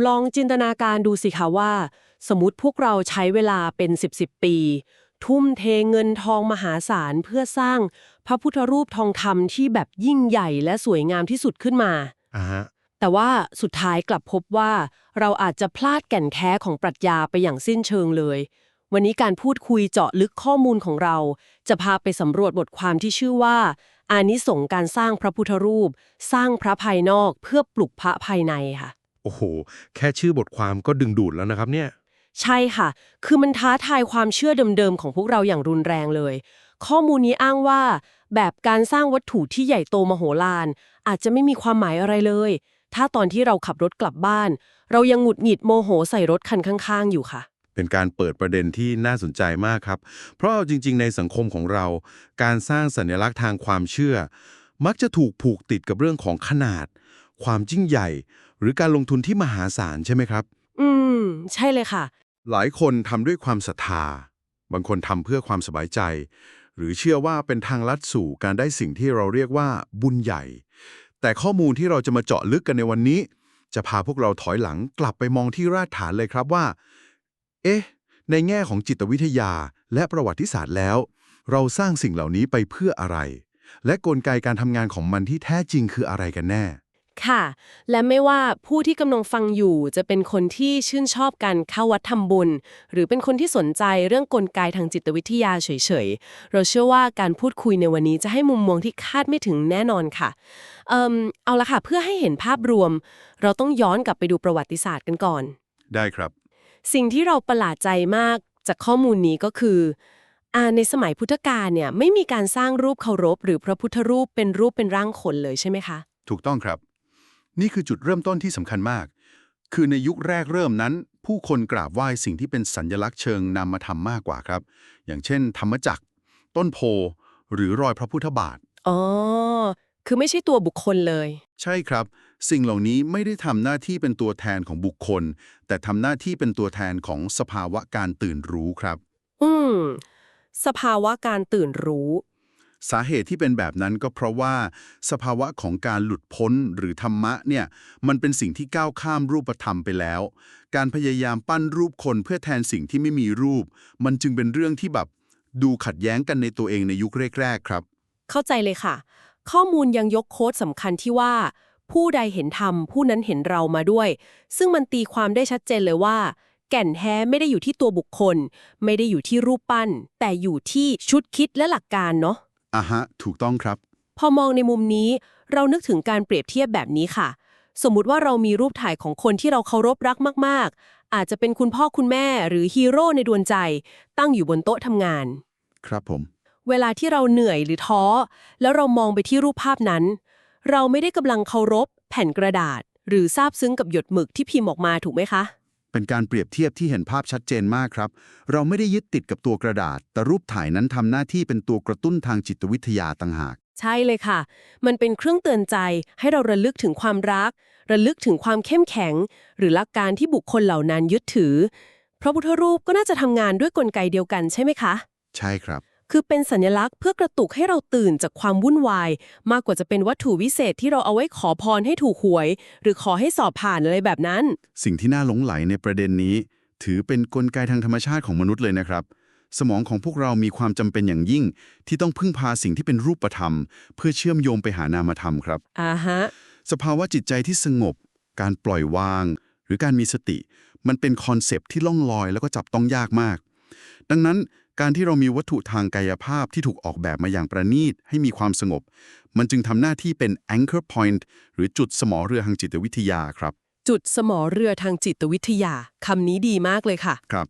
ลองจินตนาการดูสิคะว่าสมมติพวกเราใช้เวลาเป็น10ปีทุ่มเทเงินทองมหาศาลเพื่อสร้างพระพุทธรูปทองคำที่แบบยิ่งใหญ่และสวยงามที่สุดขึ้นมาอ่าฮะแต่ว่าสุดท้ายกลับพบว่าเราอาจจะพลาดแก่นแท้ของปรัชญาไปอย่างสิ้นเชิงเลยวันนี้การพูดคุยเจาะลึกข้อมูลของเราจะพาไปสำรวจบทความที่ชื่อว่าอานิสงส์การสร้างพระพุทธรูปสร้างพระภายนอกเพื่อปลุกพระภายในค่ะ โอ้โหแค่ชื่อบทความก็ดึงดูดแล้วนะครับเนี่ยใช่ค่ะ คือมันท้าทายความเชื่อเดิมๆของพวกเราอย่างรุนแรงเลย ข้อมูลนี้อ้างว่าแบบการสร้างวัตถุที่ใหญ่โตมโหฬารอาจจะไม่มีความหมายอะไรเลย ถ้าตอนที่เราขับรถกลับบ้าน เรายังหงุดหงิดโมโหใส่รถคันข้างๆอยู่ค่ะ เป็นการเปิดประเด็นที่น่าสนใจมากครับเพราะเอาจริงๆในสังคมของเราการสร้างสัญลักษณ์ทางความเชื่อมักจะถูกผูกติดกับเรื่องของขนาดความยิ่งใหญ่หรือการลงทุนที่มหาศาลใช่ไหมครับอืม ใช่เลยค่ะ หลายคนทำด้วยความศรัทธาบางคนทำเพื่อความสบายใจหรือเชื่อว่าเป็นทางลัดสู่การได้สิ่งที่เราเรียกว่าบุญใหญ่แต่ข้อมูลที่เราจะมาเจาะลึกกันในวันนี้จะพาพวกเราถอยหลังกลับไปมองที่รากฐานเลยครับว่าเอ๊ะในแง่ของจิตวิทยาและประวัติศาสตร์แล้วเราสร้างสิ่งเหล่านี้ไปเพื่ออะไรและกลไกการทำงานของมันที่แท้จริงคืออะไรกันแน่ค่ะ และไม่ว่าผู้ที่กำลังฟังอยู่จะเป็นคนที่ชื่นชอบการเข้าวัดทำบุญหรือเป็นคนที่สนใจเรื่องกลไกทางจิตวิทยาเฉยๆเราเชื่อว่าการพูดคุยในวันนี้จะให้มุมมองที่คาดไม่ถึงแน่นอนค่ะเอาละค่ะเพื่อให้เห็นภาพรวมเราต้องย้อนกลับไปดูประวัติศาสตร์กันก่อนได้ครับสิ่งที่เราประหลาดใจมากจากข้อมูลนี้ก็คือในสมัยพุทธกาลเนี่ยไม่มีการสร้างรูปเคารพหรือพระพุทธรูปเป็นรูปเป็นร่างคนเลยใช่ไหมคะถูกต้องครับ นี่คือจุดเริ่มต้นที่สำคัญมาก คือในยุคแรกเริ่มนั้น ผู้คนกราบไหว้สิ่งที่เป็นสัญลักษณ์เชิงนามธรรมมากกว่าครับ อย่างเช่นธรรมจักร ต้นโพ หรือรอยพระพุทธบาท อ๋อคือไม่ใช่ตัวบุคคลเลย ใช่ครับ สิ่งเหล่านี้ไม่ได้ทำหน้าที่เป็นตัวแทนของบุคคล แต่ทำหน้าที่เป็นตัวแทนของสภาวะการตื่นรู้ครับ อืมสภาวะการตื่นรู้ สาเหตุที่เป็นแบบนั้นก็เพราะว่าสภาวะของการหลุดพ้นหรือธรรมะเนี่ยมันเป็นสิ่งที่ก้าวข้ามรูปธรรมไปแล้วการพยายามปั้นรูปคนเพื่อแทนสิ่งที่ไม่มีรูปมันจึงเป็นเรื่องที่แบบดูขัดแย้งกันในตัวเองในยุคแรกๆครับเข้าใจเลยค่ะ ข้อมูลยังยกโค้ดสำคัญที่ว่า ผู้ใดเห็นธรรมผู้นั้นเห็นเรามาด้วย ซึ่งมันตีความได้ชัดเจนเลยว่า แก่นแท้ไม่ได้อยู่ที่ตัวบุคคล ไม่ได้อยู่ที่รูปปั้น แต่อยู่ที่ชุดคิดและหลักการเนาะ อ่ะฮะถูกต้องครับพอมองในมุมนี้เรานึกถึงการเปรียบเทียบแบบนี้ค่ะสมมุติว่าเรามีรูปถ่ายของคนที่เราเคารพรักมากๆอาจจะเป็นคุณพ่อคุณแม่หรือฮีโร่ในดวงใจตั้งอยู่บนโต๊ะทำงานครับผมเวลาที่เราเหนื่อยหรือท้อแล้วเรามองไปที่รูปภาพนั้นเราไม่ได้กำลังเคารพแผ่นกระดาษหรือซาบซึ้งกับหยดหมึกที่พิมพ์ออกมาถูกไหมคะเป็นการเปรียบเทียบที่เห็นภาพชัดเจนมากครับเราไม่ได้ยึดติดกับตัวกระดาษแต่รูปถ่ายนั้นทำหน้าที่เป็นตัวกระตุ้นทางจิตวิทยาต่างหากใช่เลยค่ะมันเป็นเครื่องเตือนใจให้เราระลึกถึงความรักระลึกถึงความเข้มแข็งหรือหลักการที่บุคคลเหล่านั้นยึดถือพระพุทธรูปก็น่าจะทำงานด้วยกลไกเดียวกันใช่ไหมคะใช่ครับคือเป็นสัญลักษณ์เพื่อกระตุกให้เราตื่นจากความวุ่นวายมากกว่าจะเป็นวัตถุวิเศษที่เราเอาไว้ขอพรให้ถูกหวยหรือขอให้สอบผ่านอะไรแบบนั้นสิ่งที่น่าหลงไหลในประเด็นนี้ถือเป็นกลไกทางธรรมชาติของมนุษย์เลยนะครับสมองของพวกเรามีความจำเป็นอย่างยิ่งที่ต้องพึ่งพาสิ่งที่เป็นรูปธรรมเพื่อเชื่อมโยงไปหานามธรรมครับฮะสภาวะจิตใจที่สงบการปล่อยวางหรือการมีสติมันเป็นคอนเซปต์ที่ล่องลอยแล้วก็จับต้องยากมากดังนั้นการที่เรามีวัตถุทางกายภาพที่ถูกออกแบบมาอย่างประณีตให้มีความสงบมันจึงทำหน้าที่เป็น anchor point หรือจุดสมอเรือทางจิตวิทยาครับจุดสมอเรือทางจิตวิทยาคำนี้ดีมากเลยค่ะครับ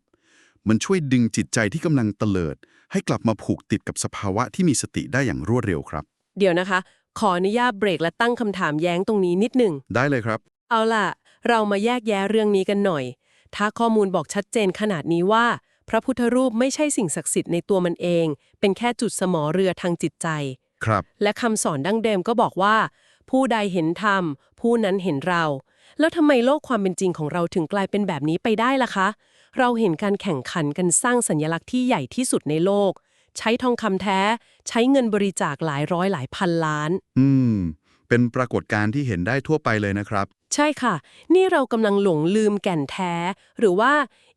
มันช่วยดึงจิตใจที่กำลังเตลิดให้กลับมาผูกติดกับสภาวะที่มีสติได้อย่างรวดเร็วครับเดี๋ยวนะคะขออนุญาตเบรกและตั้งคำถามแย้งตรงนี้นิดหนึ่งได้เลยครับเอาล่ะเรามาแยกแยะเรื่องนี้กันหน่อยถ้าข้อมูลบอกชัดเจนขนาดนี้ว่าพระพุทธรูปไม่ใช่สิ่งศักดิ์สิทธิ์ในตัวมันเองเป็นแค่จุดสมอเรือทางจิตใจครับและคำสอนดั้งเดิมก็บอกว่าผู้ใดเห็นธรรมผู้นั้นเห็นเราแล้วทำไมโลกความเป็นจริงของเราถึงกลายเป็นแบบนี้ไปได้ล่ะคะเราเห็นการแข่งขันกันสร้างสัญลักษณ์ที่ใหญ่ที่สุดในโลกใช้ทองคำแท้ใช้เงินบริจาคหลายร้อยหลายพันล้านอืม เป็นปรากฏการณ์ที่เห็นได้ทั่วไปเลยนะครับ ใช่ค่ะ นี่เรากำลังหลงลืมแก่นแท้ หรือว่า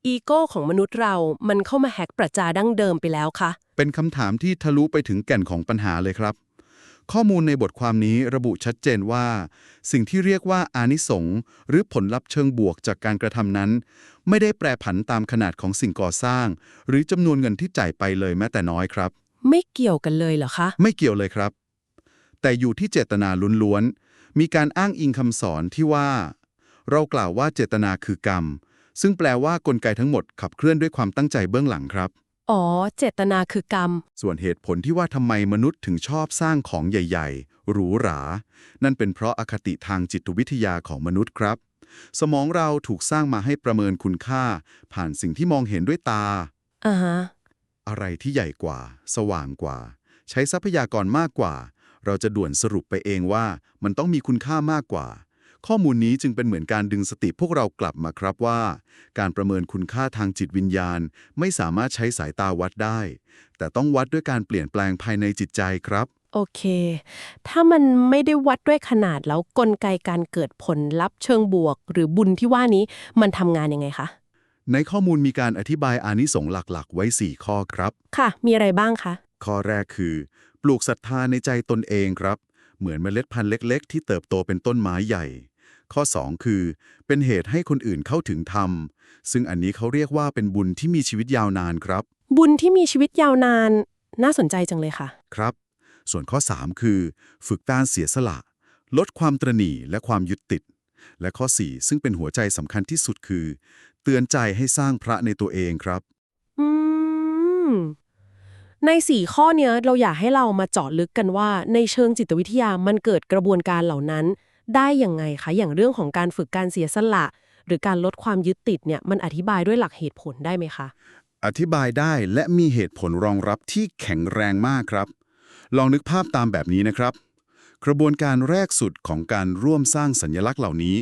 อีโก้ของมนุษย์เรา มันเข้ามาแฮกประจาดั้งเดิมไปแล้วค่ะ เป็นคำถามที่ทะลุไปถึงแก่นของปัญหาเลยครับ ข้อมูลในบทความนี้ระบุชัดเจนว่า สิ่งที่เรียกว่าอานิสงส์หรือผลลัพธ์เชิงบวกจากการกระทำนั้น ไม่ได้แปรผันตามขนาดของสิ่งก่อสร้าง หรือจำนวนเงินที่จ่ายไปเลยแม้แต่น้อยครับ ไม่เกี่ยวกันเลยเหรอคะ ไม่เกี่ยวเลยครับ แต่อยู่ที่เจตนาล้วนๆมีการอ้างอิงคำสอนที่ว่า เรากล่าวว่าเจตนาคือกรรม ซึ่งแปลว่ากลไกทั้งหมดขับเคลื่อนด้วยความตั้งใจเบื้องหลังครับ อ๋อ เจตนาคือกรรม ส่วนเหตุผลที่ว่าทำไมมนุษย์ถึงชอบสร้างของใหญ่ๆ หรูหรา นั่นเป็นเพราะอคติทางจิตวิทยาของมนุษย์ครับ สมองเราถูกสร้างมาให้ประเมินคุณค่า ผ่านสิ่งที่มองเห็นด้วยตา อ่าฮะ อะไรที่ใหญ่กว่า สว่างกว่า ใช้ทรัพยากรมากกว่า เราจะด่วนสรุปไปเองว่ามันต้องมีคุณค่ามากกว่า ข้อมูลนี้จึงเป็นเหมือนการดึงสติพวกเรากลับมาครับว่า การประเมินคุณค่าทางจิตวิญญาณ ไม่สามารถใช้สายตาวัดได้ แต่ต้องวัดด้วยการเปลี่ยนแปลงภายในจิตใจครับ โอเค ถ้ามันไม่ได้วัดด้วยขนาดแล้วกลไกการเกิดผลลัพธ์เชิงบวก หรือบุญที่ว่านี้มันทำงานยังไงคะ ในข้อมูลมีการอธิบายอานิสงส์หลักๆ ไว้ 4 ข้อครับ ค่ะ มีอะไรบ้างคะ ข้อแรกคือ ปลูกศรัทธาในใจตนเองครับ เหมือนเมล็ดพันธุ์เล็กๆ ที่เติบโตเป็นต้นไม้ใหญ่ ข้อ 2 คือ เป็นเหตุให้คนอื่นเข้าถึงธรรม ซึ่งอันนี้เขาเรียกว่าเป็นบุญที่มีชีวิตยาวนานครับ บุญที่มีชีวิตยาวนาน น่าสนใจจังเลยค่ะ ครับ ส่วนข้อ 3 คือ ฝึกการเสียสละ ลดความตระหนี่และความยึดติด และข้อ 4 ซึ่งเป็นหัวใจสำคัญที่สุดคือ เตือนใจให้สร้างพระในตัวเองครับ อืม ใน4ข้อเนี้ยเราอยากให้เรามาเจาะลึกกันว่า ในเชิงจิตวิทยามันเกิดกระบวนการเหล่านั้น ได้ยังไงคะ อย่างเรื่องของการฝึกการเสียสละ หรือการลดความยึดติดเนี่ยมันอธิบายด้วยหลักเหตุผลได้ไหมคะ อธิบายได้และมีเหตุผลรองรับที่แข็งแรงมากครับ ลองนึกภาพตามแบบนี้นะครับ กระบวนการแรกสุดของการร่วมสร้างสัญลักษณ์เหล่านี้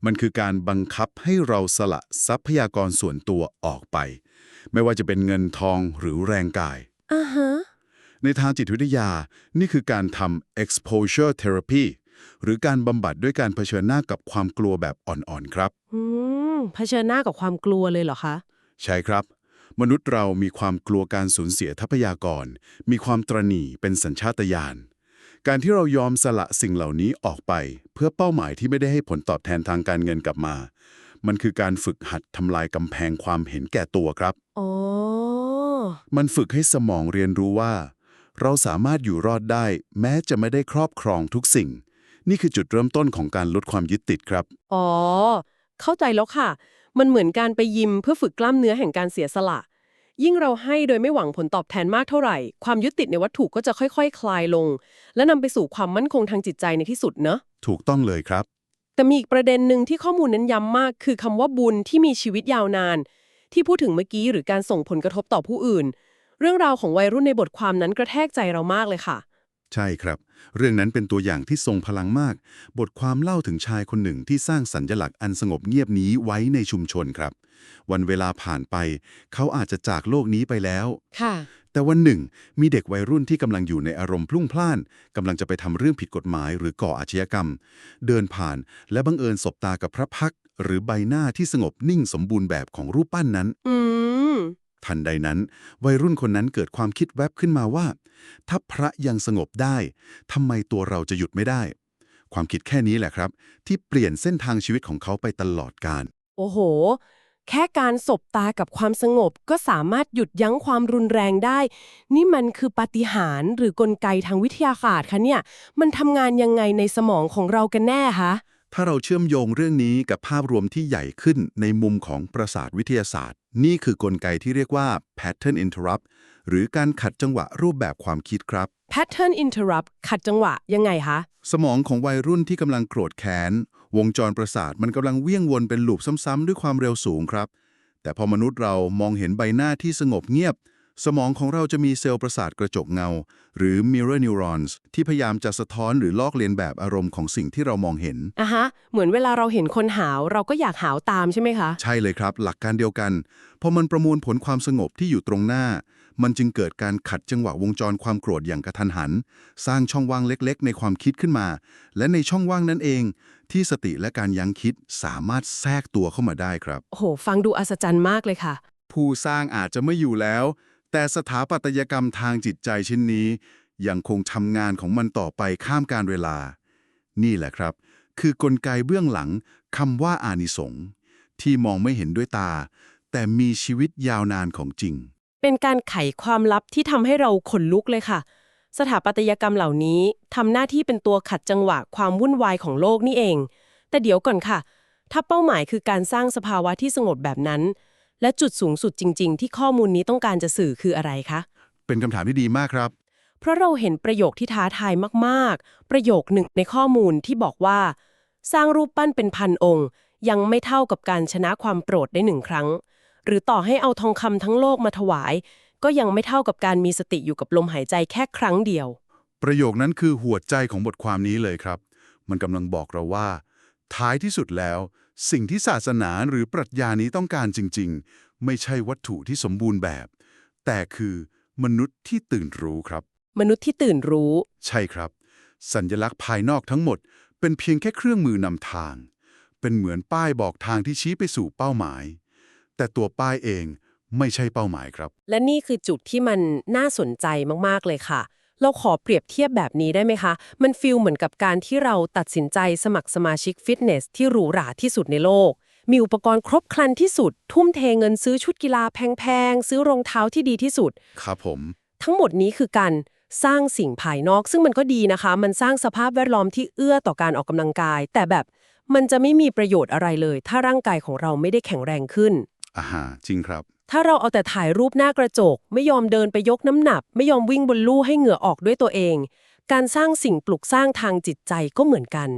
มันคือการบังคับให้เราสละทรัพยากรส่วนตัวออกไป ไม่ว่าจะเป็นเงินทองหรือแรงกาย อ่าฮะ ในทางจิตวิทยา นี่คือการทำ exposure therapy หรือการบำบัดด้วยการเผชิญหน้ากับความกลัวแบบอ่อนๆครับ เผชิญหน้ากับความกลัวเลยเหรอคะ ใช่ครับ มนุษย์เรามีความกลัวการสูญเสียทรัพยากร มีความตระหนี่เป็นสัญชาตญาณ การที่เรายอมสละสิ่งเหล่านี้ออกไป เพื่อเป้าหมายที่ไม่ได้ให้ผลตอบแทนทางการเงินกลับมา มันคือการฝึกหัดทำลายกำแพงความเห็นแก่ตัวครับ อ๋อ มันฝึกให้สมองเรียนรู้ว่า เราสามารถอยู่รอดได้ แม้จะไม่ได้ครอบครองทุกสิ่ง นี่คือจุดเริ่มต้นของการลดความยึดติดครับ อ๋อ เข้าใจแล้วค่ะ มันเหมือนการไปยิมเพื่อฝึกกล้ามเนื้อแห่งการเสียสละ ยิ่งเราให้โดยไม่หวังผลตอบแทนมากเท่าไหร่ ความยึดติดในวัตถุก็จะค่อยๆ คลายลง และนำไปสู่ความมั่นคงทางจิตใจในที่สุดเนอะ ถูกต้องเลยครับ แต่มีอีกประเด็นหนึ่งที่ข้อมูลเน้นย้ำมาก คือคำว่าบุญที่มีชีวิตยาวนาน ที่พูดถึงเมื่อกี้หรือการส่งผลกระทบต่อผู้อื่น เรื่องราวของวัยรุ่นในบทความนั้นกระแทกใจเรามากเลยค่ะ ใช่ครับ เรื่องนั้นเป็นตัวอย่างที่ทรงพลังมาก บทความเล่าถึงชายคนหนึ่งที่สร้างสัญลักษณ์อันสงบเงียบนี้ไว้ในชุมชนครับ วันเวลาผ่านไป เขาอาจจะจากโลกนี้ไปแล้ว ค่ะ แต่วันหนึ่ง มีเด็กวัยรุ่นที่กำลังอยู่ในอารมณ์พลุ่งพล่านกำลังจะไปทำเรื่องผิดกฎหมายหรือก่ออาชญากรรม เดินผ่านและบังเอิญสบตากับพระพักตร์หรือใบหน้าที่สงบนิ่งสมบูรณ์แบบของรูปปั้นนั้น อืม ทันใดนั้น วัยรุ่นคนนั้นเกิดความคิดแวบขึ้นมาว่า ถ้าพระยังสงบได้ทำไมตัวเราจะหยุดไม่ได้ ความคิดแค่นี้แหละครับ ที่เปลี่ยนเส้นทางชีวิตของเขาไปตลอดกาล โอ้โห แค่การสบตากับความสงบก็สามารถหยุดยั้งความรุนแรงได้ นี่มันคือปาฏิหาริย์หรือกลไกทางวิทยาศาสตร์คะเนี่ย มันทำงานยังไงในสมองของเรากันแน่คะ ถ้าเราเชื่อมโยงเรื่องนี้กับภาพรวมที่ใหญ่ขึ้นในมุมของประสาทวิทยาศาสตร์ นี่คือกลไกที่เรียกว่า pattern interrupt หรือการขัดจังหวะรูปแบบความคิดครับ pattern interrupt ขัดจังหวะยังไงคะ สมองของวัยรุ่นที่กำลังโกรธแค้นวงจรประสาทมันกำลังเวี่ยงวนเป็นลูปซ้ำๆด้วยความเร็วสูงครับ แต่พอมนุษย์เรามองเห็นใบหน้าที่สงบเงียบ สมองของเราจะมีเซลล์ประสาทกระจกเงา หรือ mirror neurons ที่พยายามจะสะท้อนหรือลอกเลียนแบบอารมณ์ของสิ่งที่เรามองเห็น ฮะ เหมือนเวลาเราเห็นคนหาวเราก็อยากหาวตามใช่ไหมคะ ใช่เลยครับ หลักการเดียวกัน พอมันประมวลผลความสงบที่อยู่ตรงหน้า มันจึงเกิดการขัดจังหวะวงจรความโกรธอย่างกระทันหัน สร้างช่องว่างเล็กๆในความคิดขึ้นมา และในช่องว่างนั้นเองที่สติและการยั้งคิดสามารถแทรกตัวเข้ามาได้ครับ โอ้โหฟังดูอัศจรรย์มากเลยค่ะ ผู้สร้างอาจจะไม่อยู่แล้ว แต่สถาปัตยกรรมทางจิตใจชิ้นนี้ยังคงทำงานของมันต่อไปข้ามกาลเวลา นี่แหละครับ คือกลไกเบื้องหลังคำว่าอานิสงส์ที่มองไม่เห็นด้วยตา แต่มีชีวิตยาวนานของจริง เป็นการไขความลับที่ทำให้เราขนลุกเลยค่ะ สถาปัตยกรรมเหล่านี้ทำหน้าที่เป็นตัวขัดจังหวะความวุ่นวายของโลกนี่เอง แต่เดี๋ยวก่อนค่ะ ถ้าเป้าหมายคือการสร้างสภาวะที่สงบแบบนั้น และจุดสูงสุดจริงๆที่ข้อมูลนี้ต้องการจะสื่อคืออะไรคะ เป็นคำถามที่ดีมากครับ เพราะเราเห็นประโยคที่ท้าทายมากๆ ประโยคหนึ่งในข้อมูลที่บอกว่า สร้างรูปปั้นเป็นพันองค์ ยังไม่เท่ากับการชนะความโกรธได้หนึ่งครั้ง หรือต่อให้เอาทองคำทั้งโลกมาถวาย ก็ยังไม่เท่ากับการมีสติอยู่กับลมหายใจแค่ครั้งเดียว ประโยคนั้นคือหัวใจของบทความนี้เลยครับ มันกำลังบอกเราว่า ท้ายที่สุดแล้ว สิ่งที่ศาสนาหรือปรัชญานี้ต้องการจริงๆ ไม่ใช่วัตถุที่สมบูรณ์แบบ แต่คือมนุษย์ที่ตื่นรู้ครับ มนุษย์ที่ตื่นรู้ ใช่ครับ สัญลักษณ์ภายนอกทั้งหมด เป็นเพียงแค่เครื่องมือนำทาง เป็นเหมือนป้ายบอกทางที่ชี้ไปสู่เป้าหมาย แต่ตัวป้ายเองไม่ใช่เป้าหมายครับ และนี่คือจุดที่มันน่าสนใจมากๆเลยค่ะ เราขอเปรียบเทียบแบบนี้ได้ไหมคะ มันฟีลเหมือนกับการที่เราตัดสินใจสมัครสมาชิกฟิตเนสที่หรูหราที่สุดในโลก มีอุปกรณ์ครบครันที่สุด ทุ่มเทเงินซื้อชุดกีฬาแพงๆ ซื้อรองเท้าที่ดีที่สุด ครับผม ทั้งหมดนี้คือการสร้างสิ่งภายนอก ซึ่งมันก็ดีนะคะ มันสร้างสภาพแวดล้อมที่เอื้อต่อการออกกำลังกาย แต่แบบมันจะไม่มีประโยชน์อะไรเลย ถ้าร่างกายของเราไม่ได้แข็งแรงขึ้น จริงครับ ถ้าเราเอาแต่ถ่ายรูปหน้ากระจก ไม่ยอมเดินไปยกน้ำหนัก ไม่ยอมวิ่งบนลู่ให้เหงื่อออกด้วยตัวเอง การสร้างสิ่งปลุกสร้างทางจิตใจก็เหมือนกัน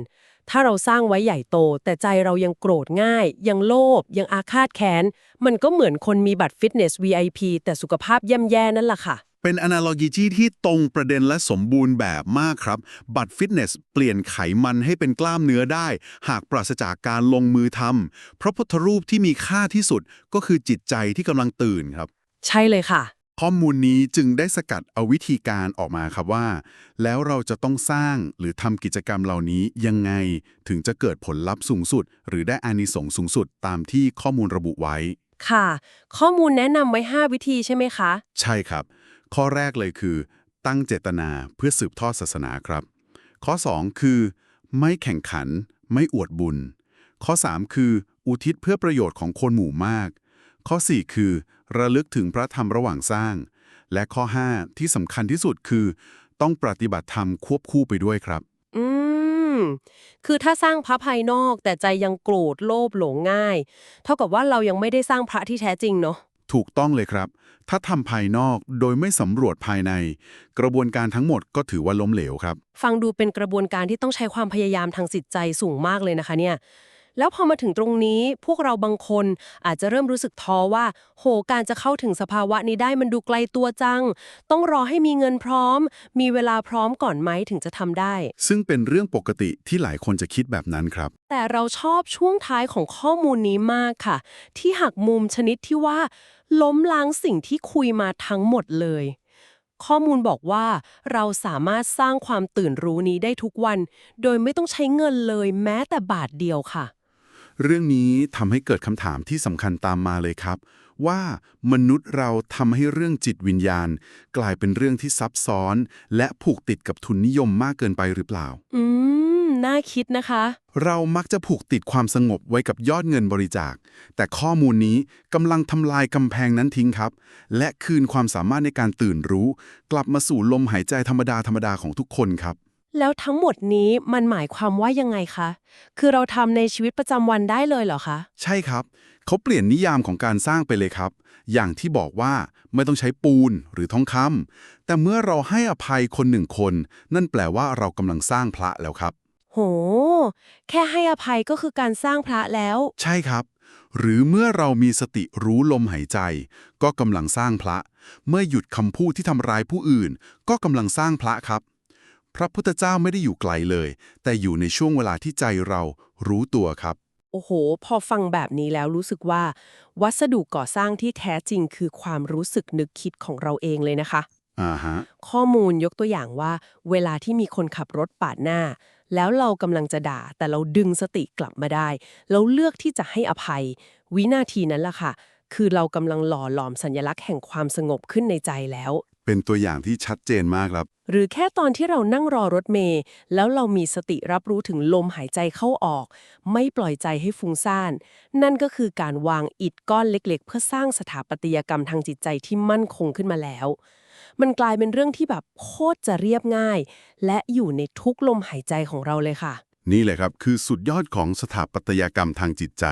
ถ้าเราสร้างไว้ใหญ่โต แต่ใจเรายังโกรธง่าย ยังโลภยังอาฆาตแค้น มันก็เหมือนคนมีบัตรฟิตเนส VIP แต่สุขภาพย่ำแย่นั่นแหละค่ะ เป็น analogy ที่ตรงประเด็นและสมบูรณ์แบบมากครับ บัตรฟิตเนสเปลี่ยนไขมันให้เป็นกล้ามเนื้อได้ หากปราศจากการลงมือทำพระพุทธรูปที่มีค่าที่สุดก็คือจิตใจที่กำลังตื่นครับ ใช่เลยค่ะ ข้อมูลนี้จึงได้สกัดเอาวิธีการออกมาครับว่า แล้วเราจะต้องสร้างหรือทำกิจกรรมเหล่านี้ยังไงถึงจะเกิดผลลัพธ์สูงสุด หรือได้อานิสงส์สูงสุดตามที่ข้อมูลระบุไว้ ค่ะ ข้อมูลแนะนำไว้ 5 วิธีใช่ไหมคะ ใช่ครับ ข้อแรกเลยคือ ตั้งเจตนาเพื่อสืบทอดศาสนาครับ ข้อ 2 คือ ไม่แข่งขัน ไม่อวดบุญ ข้อ 3 คือ อุทิศเพื่อประโยชน์ของคนหมู่มาก ข้อ 4 คือ ระลึกถึงพระธรรมระหว่างสร้าง และข้อ 5 ที่สำคัญที่สุดคือ ต้องปฏิบัติธรรมควบคู่ไปด้วยครับ อืม คือถ้าสร้างพระภายนอกแต่ใจยังโกรธโลภหลงง่าย เท่ากับว่าเรายังไม่ได้สร้างพระที่แท้จริงเนาะ ถูกต้องเลยครับ ถ้าทำภายนอกโดยไม่สำรวจภายใน กระบวนการทั้งหมดก็ถือว่าล้มเหลวครับ ฟังดูเป็นกระบวนการที่ต้องใช้ความพยายามทางจิตใจสูงมากเลยนะคะเนี่ย แล้วพอมาถึงตรงนี้พวกเราบางคนอาจจะเริ่มรู้สึกท้อว่า โห การจะเข้าถึงสภาวะนี้ได้มันดูไกลตัวจัง ต้องรอให้มีเงินพร้อม มีเวลาพร้อมก่อนไหมถึงจะทำได้ ซึ่งเป็นเรื่องปกติที่หลายคนจะคิดแบบนั้นครับ แต่เราชอบช่วงท้ายของข้อมูลนี้มากค่ะ ที่หักมุมชนิดที่ว่า ล้มล้างสิ่งที่คุยมาทั้งหมดเลย ข้อมูลบอกว่าเราสามารถสร้างความตื่นรู้นี้ได้ทุกวัน โดยไม่ต้องใช้เงินเลยแม้แต่บาทเดียวค่ะ เรื่องนี้ทำให้เกิดคำถามที่สำคัญตามมาเลยครับ ว่ามนุษย์เราทำให้เรื่องจิตวิญญาณ กลายเป็นเรื่องที่ซับซ้อน และผูกติดกับทุนนิยมมากเกินไปหรือเปล่า น่าคิดนะคะ เรามักจะผูกติดความสงบไว้กับยอดเงินบริจาค แต่ข้อมูลนี้กำลังทำลายกำแพงนั้นทิ้งครับ และคืนความสามารถในการตื่นรู้ กลับมาสู่ลมหายใจธรรมดาของทุกคนครับ แล้วทั้งหมดนี้มันหมายความว่ายังไงคะ คือเราทำในชีวิตประจำวันได้เลยเหรอคะ ใช่ครับ เขาเปลี่ยนนิยามของการสร้างไปเลยครับ อย่างที่บอกว่าไม่ต้องใช้ปูนหรือทองคำแต่เมื่อเราให้อภัยคนหนึ่งคน นั่นแปลว่าเรากำลังสร้างพระแล้วครับ โห แค่ให้อภัยก็คือการสร้างพระแล้ว ใช่ครับ หรือเมื่อเรามีสติรู้ลมหายใจ ก็กำลังสร้างพระ เมื่อหยุดคำพูดที่ทำร้ายผู้อื่น ก็กำลังสร้างพระครับ พระพุทธเจ้าไม่ได้อยู่ไกลเลย แต่อยู่ในช่วงเวลาที่ใจเรารู้ตัวครับ โอ้โห พอฟังแบบนี้แล้วรู้สึกว่าวัสดุก่อสร้างที่แท้จริงคือความรู้สึกนึกคิดของเราเองเลยนะคะ อ่าฮะข้อมูลยกตัวอย่างว่าเวลาที่มีคนขับรถปาดหน้าแล้วเรากำลังจะด่าแต่เราดึงสติกลับมาได้แล้วเลือกที่จะให้อภัยวินาทีนั้นล่ะค่ะคือเรากำลังหล่อหลอมสัญลักษณ์แห่งความสงบขึ้นในใจแล้ว เป็นตัวอย่างที่ชัดเจนมากครับหรือแค่ตอนที่เรานั่งรอรถเมล์แล้วเรามีสติรับรู้ถึงลมหายใจเข้าออกไม่ปล่อยใจให้ฟุ้งซ่านนั่นก็คือการวางอิฐก้อนเล็กๆเพื่อสร้างสถาปัตยกรรมทางจิตใจที่มั่นคงขึ้นมาแล้วมันกลายเป็นเรื่องที่แบบโคตรจะเรียบง่ายและอยู่ในทุกลมหายใจของเราเลยค่ะนี่แหละครับคือสุดยอดของสถาปัตยกรรมทางจิตใจ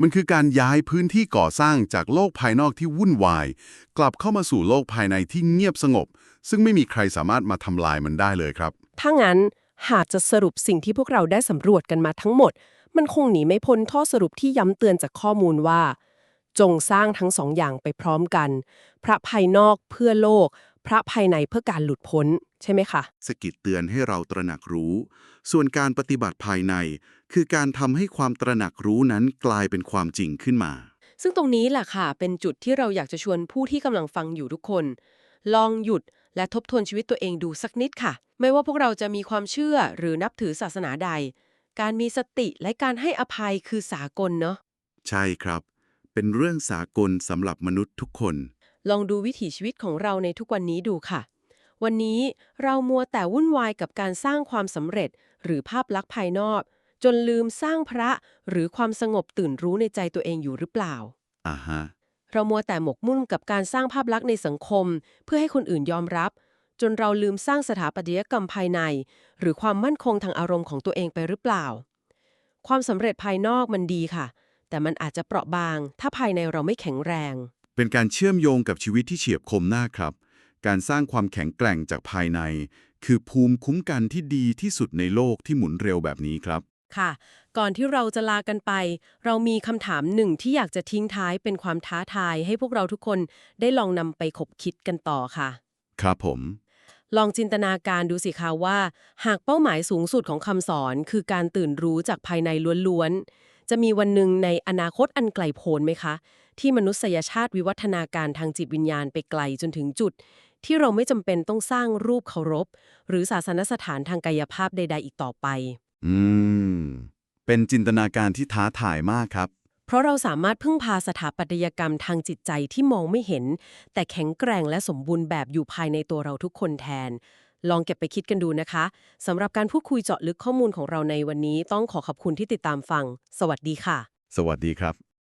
มันคือการย้ายพื้นที่ก่อสร้างจากโลกภายนอกที่วุ่นวายกลับเข้ามาสู่โลกภายในที่เงียบสงบซึ่งไม่มีใครสามารถมาทำลายมันได้เลยครับถ้างั้นหากจะสรุปสิ่งที่พวกเราได้สำรวจกันมาทั้งหมดมันคงหนีไม่พ้นข้อสรุปที่ย้ำเตือนจากข้อมูลว่าจงสร้างทั้งสองอย่างไปพร้อมกันพระภายนอกเพื่อโลกพระภายในเพื่อการหลุดพ้นใช่ไหมคะสกิดเตือนให้เราตระหนักรู้ ส่วนการปฏิบัติภายใน คือการทำให้ความตระหนักรู้นั้นกลายเป็นความจริงขึ้นมา ซึ่งตรงนี้แหละค่ะเป็นจุดที่เราอยากจะชวนผู้ที่กำลังฟังอยู่ทุกคน ลองหยุดและทบทวนชีวิตตัวเองดูสักนิดค่ะไม่ว่าพวกเราจะมีความเชื่อหรือนับถือศาสนาใดการมีสติและการให้อภัยคือสากลเนาะ ใช่ครับ เป็นเรื่องสากลสำหรับมนุษย์ทุกคน ลองดูวิถีชีวิตของเราในทุกวันนี้ดูค่ะ วันนี้เรามัวแต่วุ่นวายกับการสร้างความสำเร็จหรือภาพลักษณ์ภายนอกจนลืมสร้างพระหรือความสงบตื่นรู้ในใจตัวเองอยู่หรือเปล่า อ่าฮะ เรามัวแต่หมกมุ่นกับการสร้างภาพลักษณ์ในสังคมเพื่อให้คนอื่นยอมรับจนเราลืมสร้างสถาปัตยกรรมภายในหรือความมั่นคงทางอารมณ์ของตัวเองไปหรือเปล่า ความสำเร็จภายนอกมันดีค่ะแต่มันอาจจะเปราะบางถ้าภายในเราไม่แข็งแรง เป็นการเชื่อมโยงกับชีวิตที่เฉียบคมหน้าครับ การสร้างความแข็งแกร่งจากภายใน คือภูมิคุ้มกันที่ดีที่สุดในโลกที่หมุนเร็วแบบนี้ครับ ค่ะก่อนที่เราจะลากันไป เรามีคำถามหนึ่งที่อยากจะทิ้งท้ายเป็นความท้าทายให้พวกเราทุกคนได้ลองนำไปคบคิดกันต่อค่ะ ครับผม ลองจินตนาการดูสิคะว่า หากเป้าหมายสูงสุดของคำสอนคือการตื่นรู้จากภายในล้วนๆ จะมีวันหนึ่งในอนาคตอันไกลโพ้นไหมคะ ที่มนุษยชาติวิวัฒนาการทางจิตวิญญาณไปไกลจนถึงจุด ที่เราไม่จำเป็นต้องสร้างรูปเคารพ หรือศาสนสถานทางกายภาพใดๆอีกต่อไป อืม เป็นจินตนาการที่ท้าทายมากครับ เพราะเราสามารถพึ่งพาสถาปัตยกรรมทางจิตใจที่มองไม่เห็น แต่แข็งแกร่งและสมบูรณ์แบบอยู่ภายในตัวเราทุกคนแทน ลองเก็บไปคิดกันดูนะคะสำหรับการพูดคุยเจาะลึกข้อมูลของเราในวันนี้ต้องขอขอบคุณที่ติดตามฟัง สวัสดีค่ะสวัสดีครับ